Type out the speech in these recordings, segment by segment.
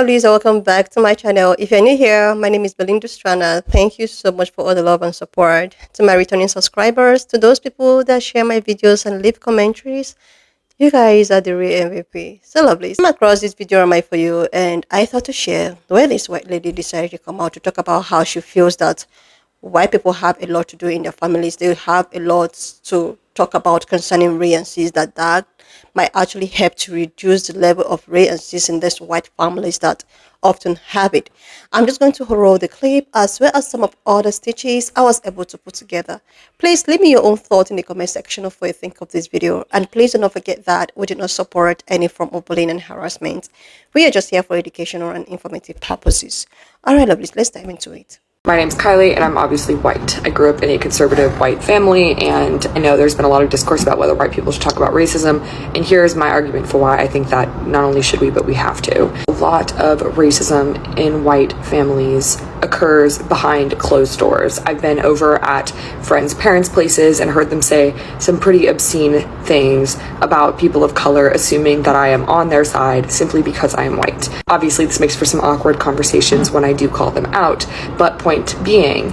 Lisa, welcome back to my channel. If you're new here, my name is Belinda Strana. Thank you so much for all the love and support. To my returning subscribers, to those people that share my videos and leave commentaries, you guys are the real MVP. So lovely. I came across this video on my For You and I thought to share where this white lady decided to come out to talk about how she feels that white people have a lot to do in their families. They have a lot to talk about concerning race and cis, that might actually help to reduce the level of race and cis in these white families that often have it. I'm just going to roll the clip as well as some of other stitches I was able to put together. Please leave me your own thoughts in the comment section of what you think of this video, and please do not forget that we do not support any form of bullying and harassment. We are just here for educational and informative purposes. Alright lovelies, let's dive into it. My name's Kylie and I'm obviously white. I grew up in a conservative white family, and I know there's been a lot of discourse about whether white people should talk about racism, and here's my argument for why I think that not only should we, but we have to. A lot of racism in white families occurs behind closed doors. I've been over at friends' parents' places and heard them say some pretty obscene things about people of color, assuming that I am on their side simply because I am white. Obviously, this makes for some awkward conversations when I do call them out, but point being,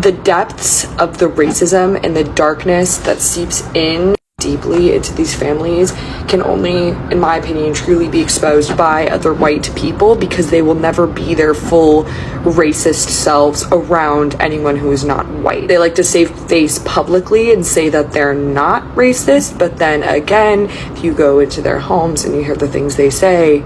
the depths of the racism and the darkness that seeps in deeply into these families can only, in my opinion, truly be exposed by other white people, because they will never be their full racist selves around anyone who is not white. They like to save face publicly and say that they're not racist, but then again, if you go into their homes and you hear the things they say,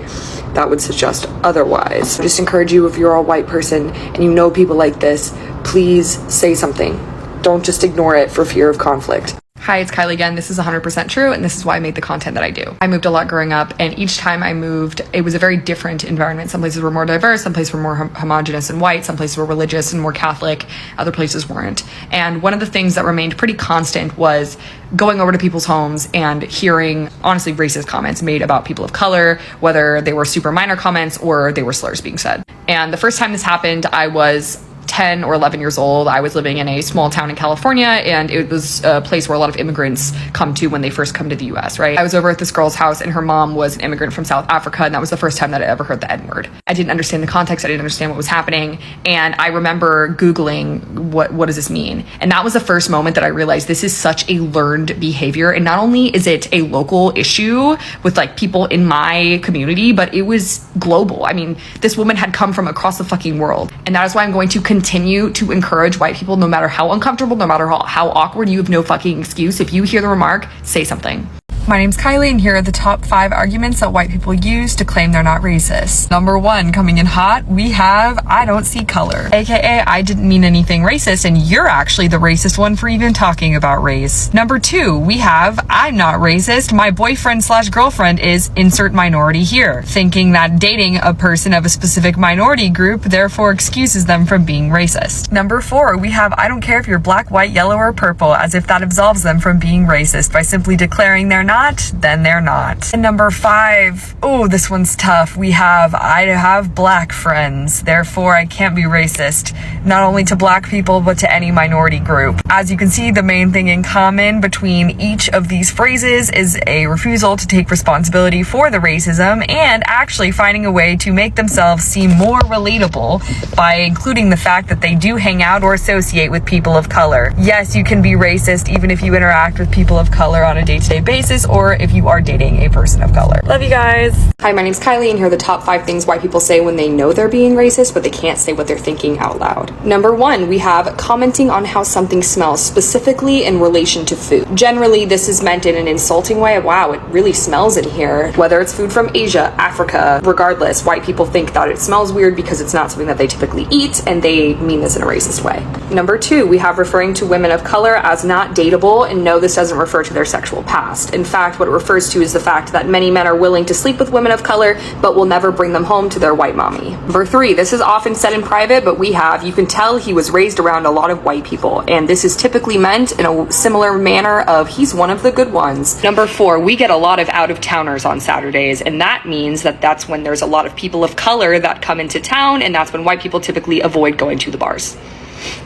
that would suggest otherwise. I just encourage you, if you're a white person and you know people like this, please say something. Don't just ignore it for fear of conflict. Hi, it's Kylie again. This is 100% true, and this is why I make the content that I do. I moved a lot growing up, and each time I moved, it was a very different environment. Some places were more diverse, some places were more homogenous and white, some places were religious and more Catholic, other places weren't. And one of the things that remained pretty constant was going over to people's homes and hearing, honestly, racist comments made about people of color, whether they were super minor comments or they were slurs being said. And the first time this happened, I was 10 or 11 years old. I was living in a small town in California, and it was a place where a lot of immigrants come to when they first come to the US, right? I was over at this girl's house, and her mom was an immigrant from South Africa, and that was the first time that I ever heard the N-word. I didn't understand the context. I didn't understand what was happening, and I remember Googling, what does this mean? And that was the first moment that I realized this is such a learned behavior, and not only is it a local issue with like people in my community, but it was global. I mean, this woman had come from across the fucking world, and that is why I'm going to continue to encourage white people, no matter how uncomfortable, no matter how awkward, you have no fucking excuse. If you hear the remark, say something. My name's Kylie, and here are the top 5 arguments that white people use to claim they're not racist. Number 1, coming in hot, we have, I don't see color. AKA, I didn't mean anything racist, and you're actually the racist one for even talking about race. Number 2, we have, I'm not racist, my boyfriend/girlfriend is insert minority here, thinking that dating a person of a specific minority group therefore excuses them from being racist. Number 4, we have, I don't care if you're black, white, yellow, or purple, as if that absolves them from being racist by simply declaring they're not, then they're not. And number 5, oh, this one's tough. We have, I have black friends, therefore I can't be racist, not only to black people, but to any minority group. As you can see, the main thing in common between each of these phrases is a refusal to take responsibility for the racism, and actually finding a way to make themselves seem more relatable by including the fact that they do hang out or associate with people of color. Yes, you can be racist even if you interact with people of color on a day-to-day basis, or if you are dating a person of color. Love you guys. Hi, my name's Kylie, and here are the top 5 things white people say when they know they're being racist, but they can't say what they're thinking out loud. Number 1, we have commenting on how something smells, specifically in relation to food. Generally, this is meant in an insulting way. Wow, it really smells in here. Whether it's food from Asia, Africa, regardless, white people think that it smells weird because it's not something that they typically eat, and they mean this in a racist way. Number 2, we have referring to women of color as not dateable, and no, this doesn't refer to their sexual past. In fact, what it refers to is the fact that many men are willing to sleep with women of color, but will never bring them home to their white mommy. Number 3, this is often said in private, but you can tell he was raised around a lot of white people, and this is typically meant in a similar manner of he's one of the good ones. Number 4, we get a lot of out-of-towners on Saturdays, and that means that that's when there's a lot of people of color that come into town, and that's when white people typically avoid going to the bars.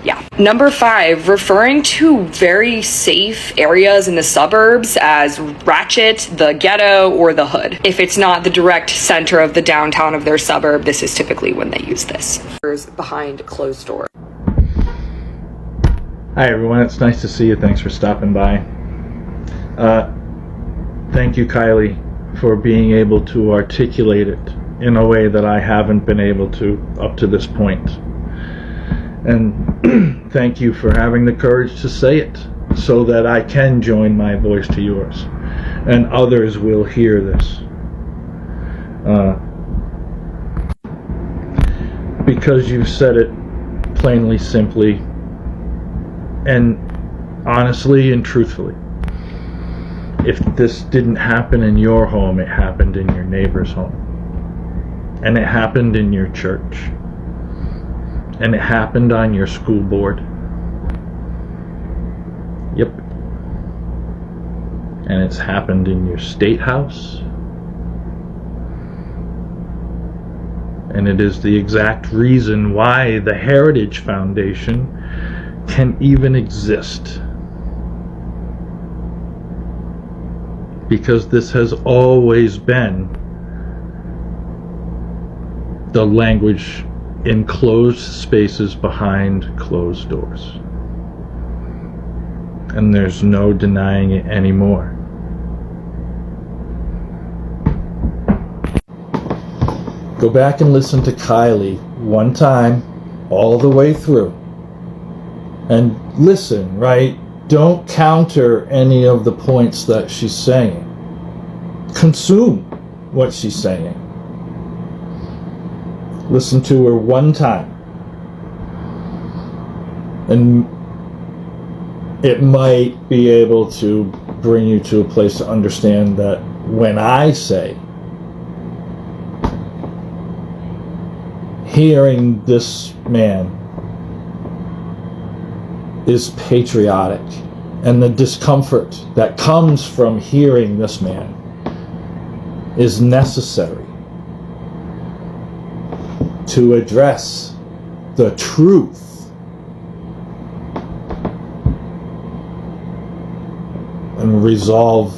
Yeah. Number 5, referring to very safe areas in the suburbs as ratchet, the ghetto, or the hood. If it's not the direct center of the downtown of their suburb, this is typically when they use this. Behind closed doors. Hi everyone, it's nice to see you. Thanks for stopping by. Thank you, Kylie, for being able to articulate it in a way that I haven't been able to up to this point. And thank you for having the courage to say it so that I can join my voice to yours and others will hear this. Because you've said it plainly, simply, and honestly and truthfully. If this didn't happen in your home, it happened in your neighbor's home. And it happened in your church. And it happened on your school board. Yep. And it's happened in your state house. And it is the exact reason why the Heritage Foundation can even exist. Because this has always been the language in closed spaces behind closed doors. And there's no denying it anymore. Go back and listen to Kylie one time, all the way through. And listen, right? Don't counter any of the points that she's saying. Consume what she's saying. Listen to her one time. And it might be able to bring you to a place to understand that when I say, hearing this man is patriotic, and the discomfort that comes from hearing this man is necessary to address the truth and resolve,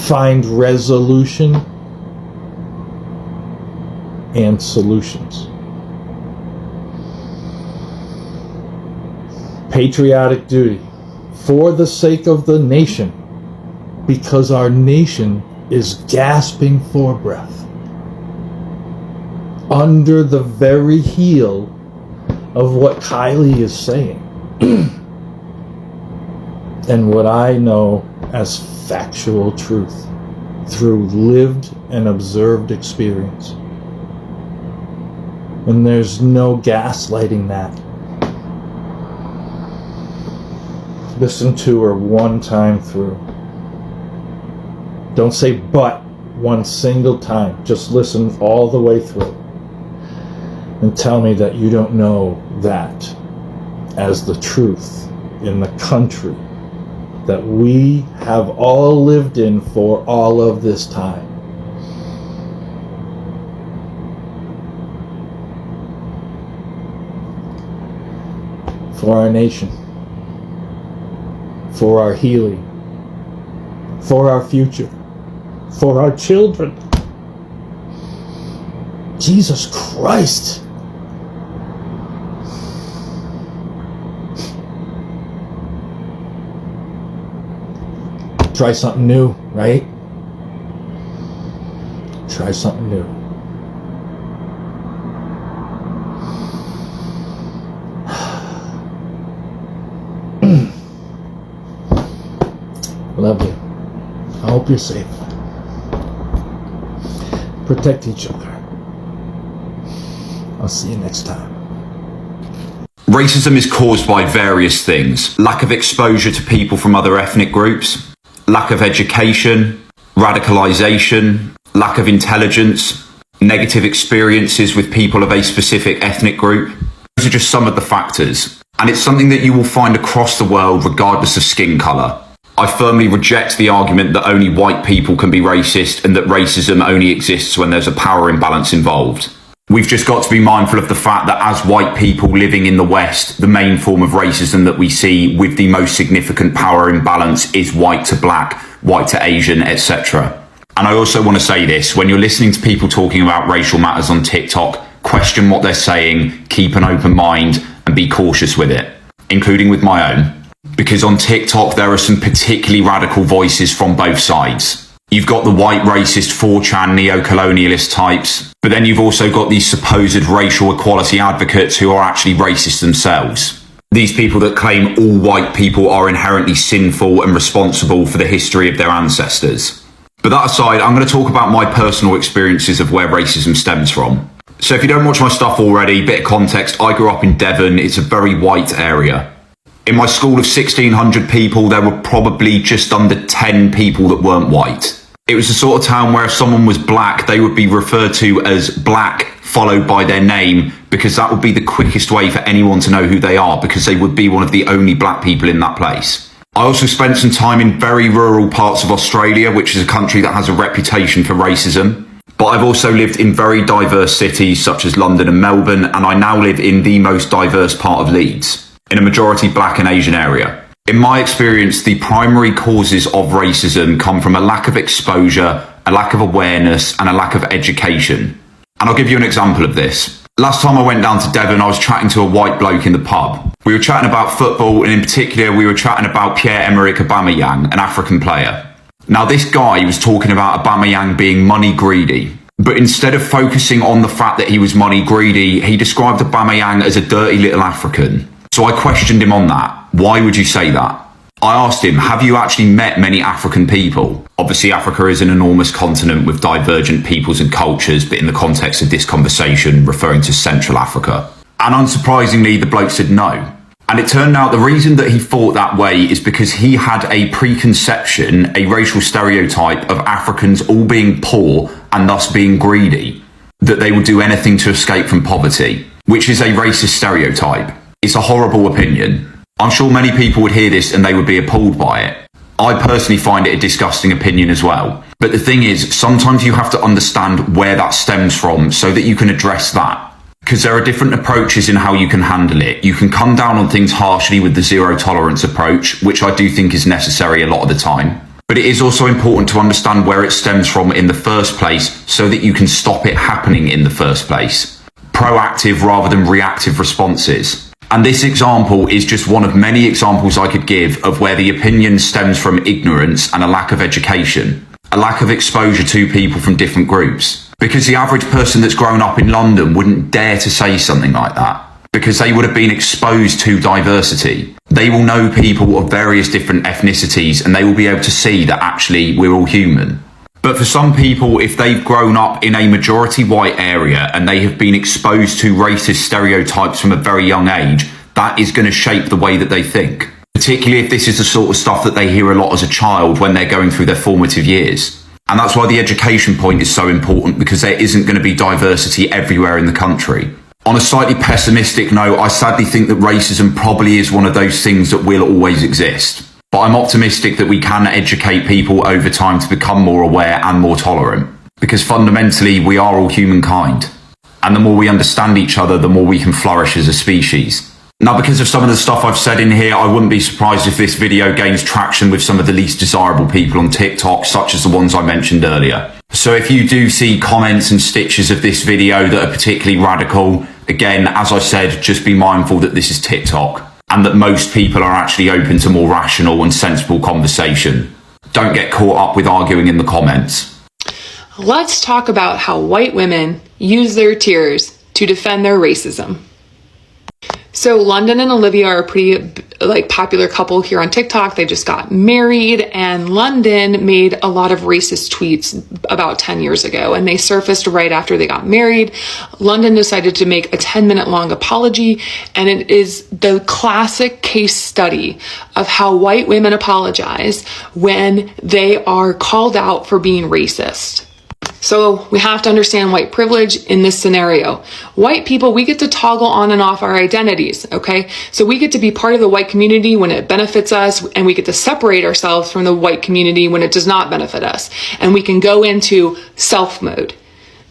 find resolution and solutions. Patriotic duty for the sake of the nation, because our nation is gasping for breath under the very heel of what Kylie is saying and what I know as factual truth through lived and observed experience. And there's no gaslighting that. Listen to her one time through. Don't say but one single time. Just listen all the way through. And tell me that you don't know that as the truth in the country that we have all lived in for all of this time. For our nation. For our healing, for our future, for our children. Jesus Christ. Try something new, right? Try something new. Love you. I hope you're safe. Protect each other. I'll see you next time. Racism is caused by various things. Lack of exposure to people from other ethnic groups, lack of education, radicalization, lack of intelligence, negative experiences with people of a specific ethnic group. Those are just some of the factors. And it's something that you will find across the world regardless of skin colour. I firmly reject the argument that only white people can be racist and that racism only exists when there's a power imbalance involved. We've just got to be mindful of the fact that as white people living in the West, the main form of racism that we see with the most significant power imbalance is white to black, white to Asian, etc. And I also want to say this, when you're listening to people talking about racial matters on TikTok, question what they're saying, keep an open mind, and be cautious with it, including with my own. Because on TikTok, there are some particularly radical voices from both sides. You've got the white racist 4chan neo-colonialist types, but then you've also got these supposed racial equality advocates who are actually racist themselves. These people that claim all white people are inherently sinful and responsible for the history of their ancestors. But that aside, I'm going to talk about my personal experiences of where racism stems from. So if you don't watch my stuff already, bit of context, I grew up in Devon. It's a very white area. In my school of 1,600 people, there were probably just under 10 people that weren't white. It was the sort of town where if someone was black, they would be referred to as black, followed by their name, because that would be the quickest way for anyone to know who they are, because they would be one of the only black people in that place. I also spent some time in very rural parts of Australia, which is a country that has a reputation for racism. But I've also lived in very diverse cities such as London and Melbourne, and I now live in the most diverse part of Leeds, in a majority black and Asian area. In my experience, the primary causes of racism come from a lack of exposure, a lack of awareness, and a lack of education. And I'll give you an example of this. Last time I went down to Devon, I was chatting to a white bloke in the pub. We were chatting about football, and in particular, we were chatting about Pierre-Emerick Aubameyang, an African player. Now, this guy was talking about Aubameyang being money greedy. But instead of focusing on the fact that he was money greedy, he described Aubameyang as a dirty little African. So I questioned him on that. Why would you say that? I asked him, have you actually met many African people? Obviously, Africa is an enormous continent with divergent peoples and cultures, but in the context of this conversation, referring to Central Africa. And unsurprisingly, the bloke said no. And it turned out the reason that he thought that way is because he had a preconception, a racial stereotype of Africans all being poor and thus being greedy, that they would do anything to escape from poverty, which is a racist stereotype. It's a horrible opinion. I'm sure many people would hear this and they would be appalled by it. I personally find it a disgusting opinion as well. But the thing is, sometimes you have to understand where that stems from so that you can address that. Because there are different approaches in how you can handle it. You can come down on things harshly with the zero tolerance approach, which I do think is necessary a lot of the time. But it is also important to understand where it stems from in the first place so that you can stop it happening in the first place. Proactive rather than reactive responses. And this example is just one of many examples I could give of where the opinion stems from ignorance and a lack of education, a lack of exposure to people from different groups. Because the average person that's grown up in London wouldn't dare to say something like that, because they would have been exposed to diversity. They will know people of various different ethnicities and they will be able to see that actually we're all human. But for some people, if they've grown up in a majority white area and they have been exposed to racist stereotypes from a very young age, that is going to shape the way that they think. Particularly if this is the sort of stuff that they hear a lot as a child when they're going through their formative years. And that's why the education point is so important, because there isn't going to be diversity everywhere in the country. On a slightly pessimistic note, I sadly think that racism probably is one of those things that will always exist. But I'm optimistic that we can educate people over time to become more aware and more tolerant. Because fundamentally, we are all humankind. And the more we understand each other, the more we can flourish as a species. Now, because of some of the stuff I've said in here, I wouldn't be surprised if this video gains traction with some of the least desirable people on TikTok, such as the ones I mentioned earlier. So if you do see comments and stitches of this video that are particularly radical, again, as I said, just be mindful that this is TikTok. And that most people are actually open to more rational and sensible conversation. Don't get caught up with arguing in the comments. Let's talk about how white women use their tears to defend their racism. So London and Olivia are a pretty popular couple here on TikTok. They just got married, and London made a lot of racist tweets about 10 years ago, and they surfaced right after they got married. London decided to make a 10-minute long apology, and it is the classic case study of how white women apologize when they are called out for being racist. So we have to understand white privilege in this scenario. White people, we get to toggle on and off our identities, okay? So we get to be part of the white community when it benefits us, and we get to separate ourselves from the white community when it does not benefit us. And we can go into self mode.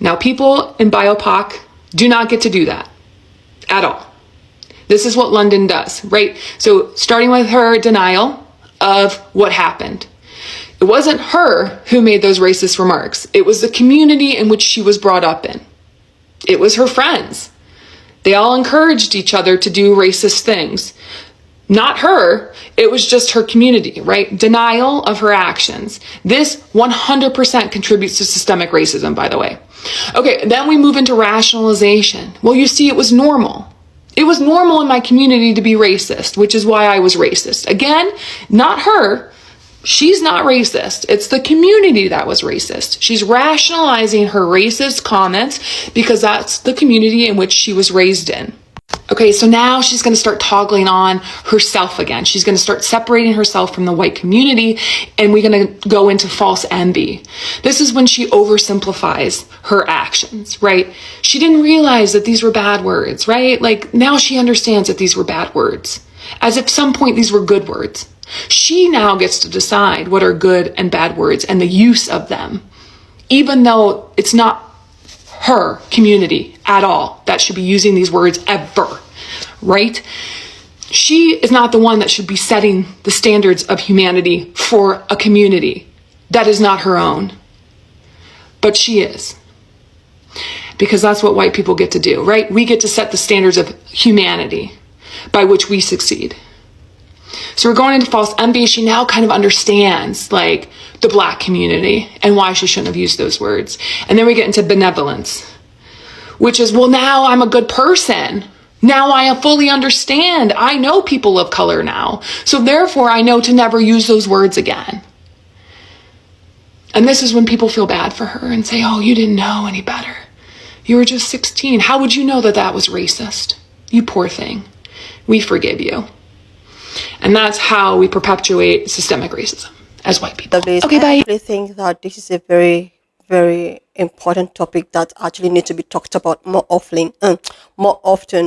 Now, people in BIPOC Do not get to do that at all. This is what London does, right? So starting with her denial of what happened. It wasn't her who made those racist remarks. It was the community in which she was brought up in. It was her friends. They all encouraged each other to do racist things. Not her, it was just her community, right? Denial of her actions. This 100% contributes to systemic racism, by the way. Okay, then we move into rationalization. Well, you see, it was normal. It was normal in my community to be racist, which is why I was racist. Again, not her. She's not racist. It's the community that was racist. She's rationalizing her racist comments because that's the community in which she was raised in. Okay, so now she's going to start toggling on herself again. She's going to start separating herself from the white community, and we're going to go into false envy. This is when she oversimplifies her actions, right? She didn't realize that these were bad words, right? Like now she understands that these were bad words, as if some point these were good words. She now gets to decide what are good and bad words and the use of them, even though it's not her community at all that should be using these words ever, right? She is not the one that should be setting the standards of humanity for a community that is not her own, but she is, because that's what white people get to do, right? We get to set the standards of humanity by which we succeed. So we're going into false envy. She now kind of understands like the black community and why she shouldn't have used those words. And then we get into benevolence, which is, well, now I'm a good person. Now I fully understand. I know people of color now. So therefore I know to never use those words again. And this is when people feel bad for her and say, oh, you didn't know any better. You were just 16. How would you know that that was racist? You poor thing. We forgive you. And that's how we perpetuate systemic racism as white people. Okay, bye. I actually think that this is a very, very important topic that actually needs to be talked about more often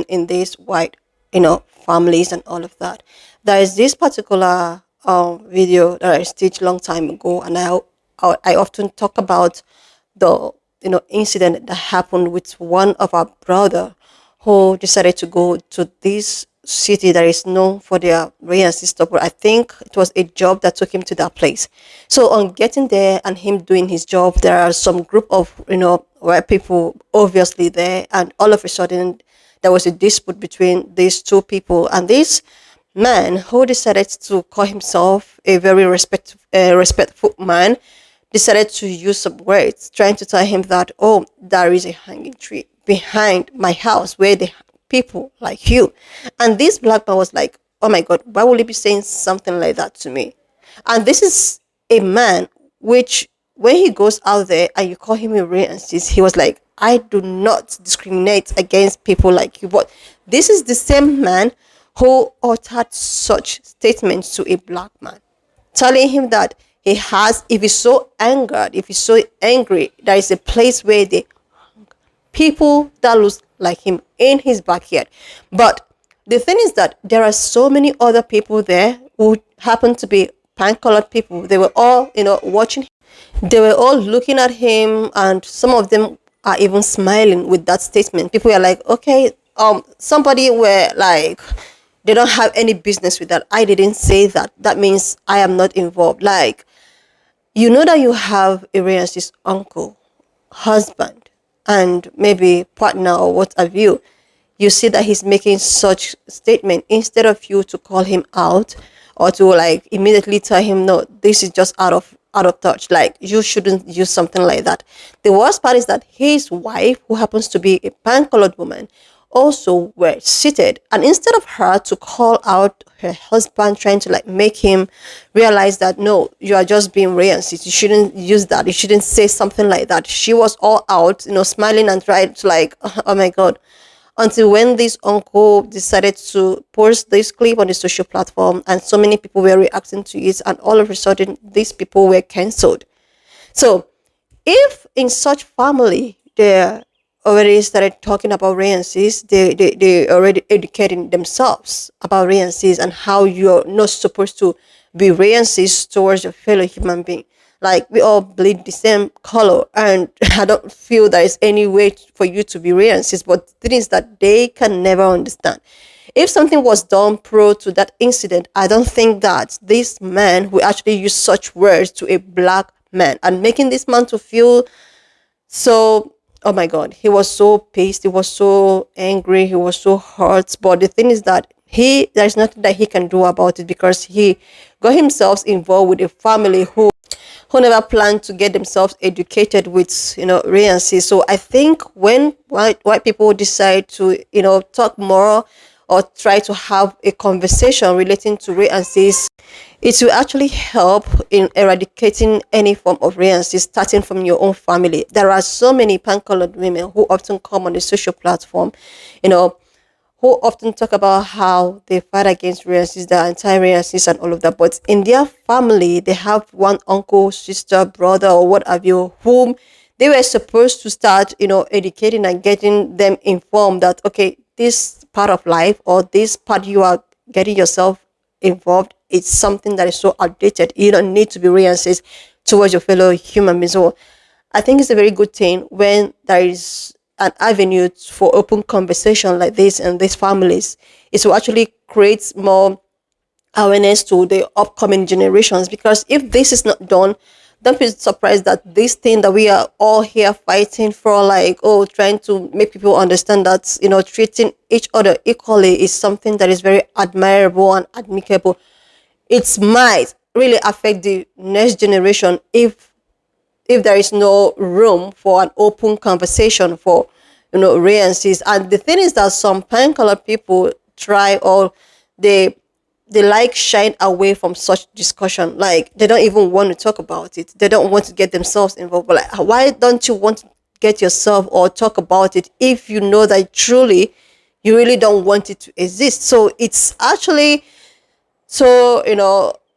in these white, families and all of that. There is this particular video that I staged long time ago, and I often talk about the incident that happened with one of our brother who decided to go to this city that is known for their rain and stuff, but I think it was a job that took him to that place. So on getting there and him doing his job, there are some group of white people obviously there, and all of a sudden there was a dispute between these two people, and this man who decided to call himself a very respectful man decided to use some words trying to tell him that, oh, there is a hanging tree behind my house where the people like you. And this black man was like, oh my God, why would he be saying something like that to me? And this is a man which, when he goes out there and you call him a racist, he was like, I do not discriminate against people like you. But this is the same man who uttered such statements to a black man, telling him that if he's so angered, if he's so angry, there is a place where the people that looks like him in his backyard. But the thing is that there are so many other people there who happen to be pan-colored people. They were all, watching him. They were all looking at him, and some of them are even smiling with that statement. People are like, okay, somebody were like, they don't have any business with that. I didn't say that. That means I am not involved. Like, that you have a racist uncle, husband, and maybe partner or what have you, you see that he's making such statement, instead of you to call him out or to like immediately tell him, no, this is just out of touch, like you shouldn't use something like that. The worst part is that his wife, who happens to be a pan-colored woman, also were seated, and instead of her to call out her husband, trying to like make him realize that, no, you are just being racist, you shouldn't use that, you shouldn't say something like that, she was all out, smiling and trying to like, oh my God, until when this uncle decided to post this clip on the social platform, and so many people were reacting to it, and all of a sudden these people were cancelled. So if in such family they already started talking about races, they already educating themselves about races and how you're not supposed to be racist towards your fellow human being. Like we all bleed the same color, and I don't feel there is any way for you to be racist. But the thing is that they can never understand. If something was done pro to that incident, I don't think that this man will actually use such words to a black man and making this man to feel so, oh my god, he was so pissed, he was so angry, he was so hurt. But the thing is that there's nothing that he can do about it, because he got himself involved with a family who never planned to get themselves educated with, recency. So I think when white people decide to, talk more or try to have a conversation relating to recency, it will actually help in eradicating any form of recency, starting from your own family. There are so many pan-colored women who often come on the social platform, you know, who often talk about how they fight against racism, the anti-racists and all of that. But in their family, they have one uncle, sister, brother, or what have you, whom they were supposed to start, educating and getting them informed that, okay, this part of life or this part you are getting yourself involved, it's something that is so outdated. You don't need to be racist towards your fellow human beings. So I think it's a very good thing when there is an avenue for open conversation like this in these families. It will actually create more awareness to the upcoming generations, because if this is not done, don't be surprised that this thing that we are all here fighting for, like, oh, trying to make people understand that, treating each other equally is something that is very admirable and admirable. It might really affect the next generation if there is no room for an open conversation for, recencies. And the thing is that some pan colored people try, or they like shine away from such discussion. Like they don't even want to talk about it. They don't want to get themselves involved. But like, why don't you want to get yourself or talk about it if you know that truly you really don't want it to exist? So it's actually so,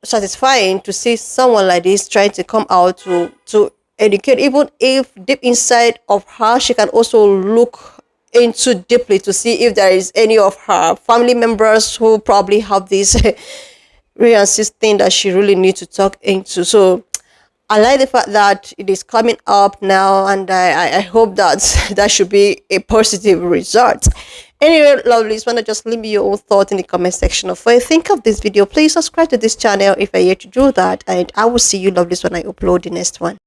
satisfying to see someone like this trying to come out to educate, even if deep inside of her she can also look into deeply to see if there is any of her family members who probably have this racist thing that she really needs to talk into. So I like the fact that it is coming up now, and I hope that that should be a positive result. Anyway, lovelies, wanna just leave me your own thoughts in the comment section of what you think of this video. Please subscribe to this channel if you're yet to do that, and I will see you, lovelies, when I upload the next one.